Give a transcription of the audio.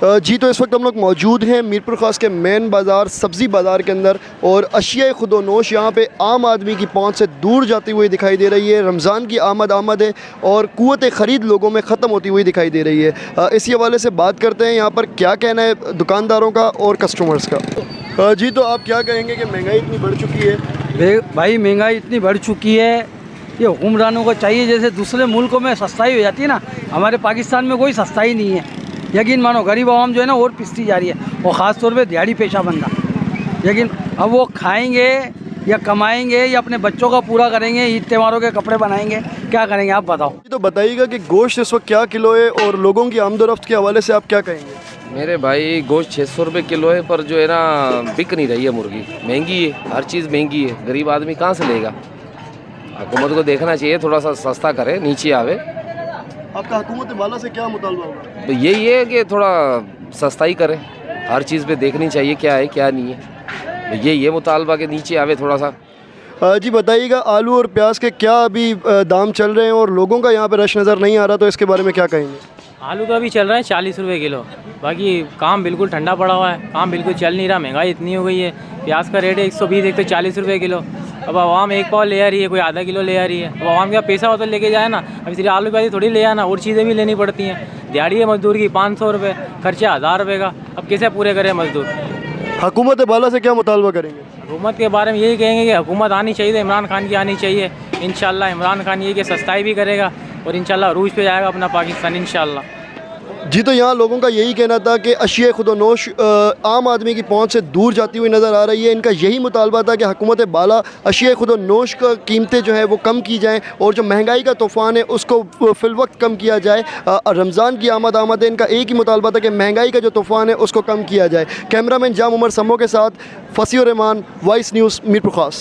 जी, तो इस वक्त हम लोग मौजूद हैं मीरपुर ख़ास के मेन बाज़ार सब्ज़ी बाज़ार के अंदर, और अशिया खुदोनोश यहाँ पे आम आदमी की पहुँच से दूर जाती हुई दिखाई दे रही है। रमज़ान की आमद है और क़ुव्वत ख़रीद लोगों में ख़त्म होती हुई दिखाई दे रही है। इसी हवाले से बात करते हैं यहाँ पर क्या कहना है दुकानदारों का और कस्टमर्स का। जी, तो आप क्या कहेंगे कि महंगाई इतनी बढ़ चुकी है? भाई महंगाई इतनी बढ़ चुकी है, ये हुक्मरानों को चाहिए जैसे दूसरे मुल्कों में सस्ताई हो जाती है ना, हमारे पाकिस्तान में कोई सस्ताई नहीं है। यकीन मानो गरीब आवाम जो है ना और पिसती जा रही है, और ख़ास तौर पे दिहाड़ी पेशा बंदा। लेकिन अब वो खाएंगे या कमाएंगे या अपने बच्चों का पूरा करेंगे, ईद त्योहारों के कपड़े बनाएंगे, क्या करेंगे आप बताओ। तो बताइएगा कि गोश्त इस वक्त क्या किलो है और लोगों की आमदोरफ्त के हवाले से आप क्या कहेंगे? मेरे भाई गोश्त 600 रुपये किलो है, पर जो है ना बिक नहीं रही है मुर्गी, महंगी है, हर चीज़ महंगी है, गरीब आदमी कहाँ से लेगा। हुकूमत को देखना चाहिए थोड़ा सा सस्ता करे, नीचे आवे। आपका हुकूमत वाला से क्या मुतालबा होगा? तो यही है कि थोड़ा सस्ताई करे, हर चीज़ पे देखनी चाहिए क्या है क्या नहीं है। तो यही है मुतालबा के नीचे आवे थोड़ा सा। जी, बताइएगा आलू और प्याज के क्या अभी दाम चल रहे हैं और लोगों का यहाँ पे रश नज़र नहीं आ रहा, तो इसके बारे में क्या कहेंगे? आलू तो अभी चल रहा है 40 रुपये किलो, बाकी काम बिल्कुल ठंडा पड़ा हुआ है, काम बिल्कुल चल नहीं रहा, महंगाई इतनी हो गई है। प्याज का रेट है 120, एक तो 40 रुपये किलो। अब आवाम एक पाव ले आ रही है, कोई आधा किलो ले आ रही है। अब आवाम क्या पैसा होता लेके जाए ना, अभी सिर्फ आलू प्याज थोड़ी ले आना, और चीज़ें भी लेनी पड़ती हैं। दिहाड़ी है मजदूर की 500 रुपये, खर्चा 1000 रुपये का, अब कैसे पूरे करें मजदूर। हुकूमत वाला से क्या मुतालबा करेंगे? हुकूमत के बारे में यही कहेंगे कि हुकूमत आनी चाहिए, इमरान खान की आनी चाहिए। इंशाल्लाह इमरान खान ये कि सस्ताई भी करेगा और इंशाल्लाह अरूज पे जाएगा अपना पाकिस्तान इंशाल्लाह। जी, तो यहाँ लोगों का यही कहना था कि अशिया खुदोनोश आम आदमी की पहुँच से दूर जाती हुई नज़र आ रही है। इनका यही मुतालबा था कि हुकूमत बाला अशिया खुदोनोश का कीमतें जो है वो कम की जाएँ और जो महंगाई का तूफ़ान है उसको फ़िलवक्त कम किया जाए। रमज़ान की आमद है, इनका एक ही मुतालबा था कि महंगाई का जो तूफ़ान है उसको कम किया जाए। कैमरामैन जाम उमर समो के साथ फसीउर रहमान, वॉइस न्यूज़ मीरपुर ख़ास।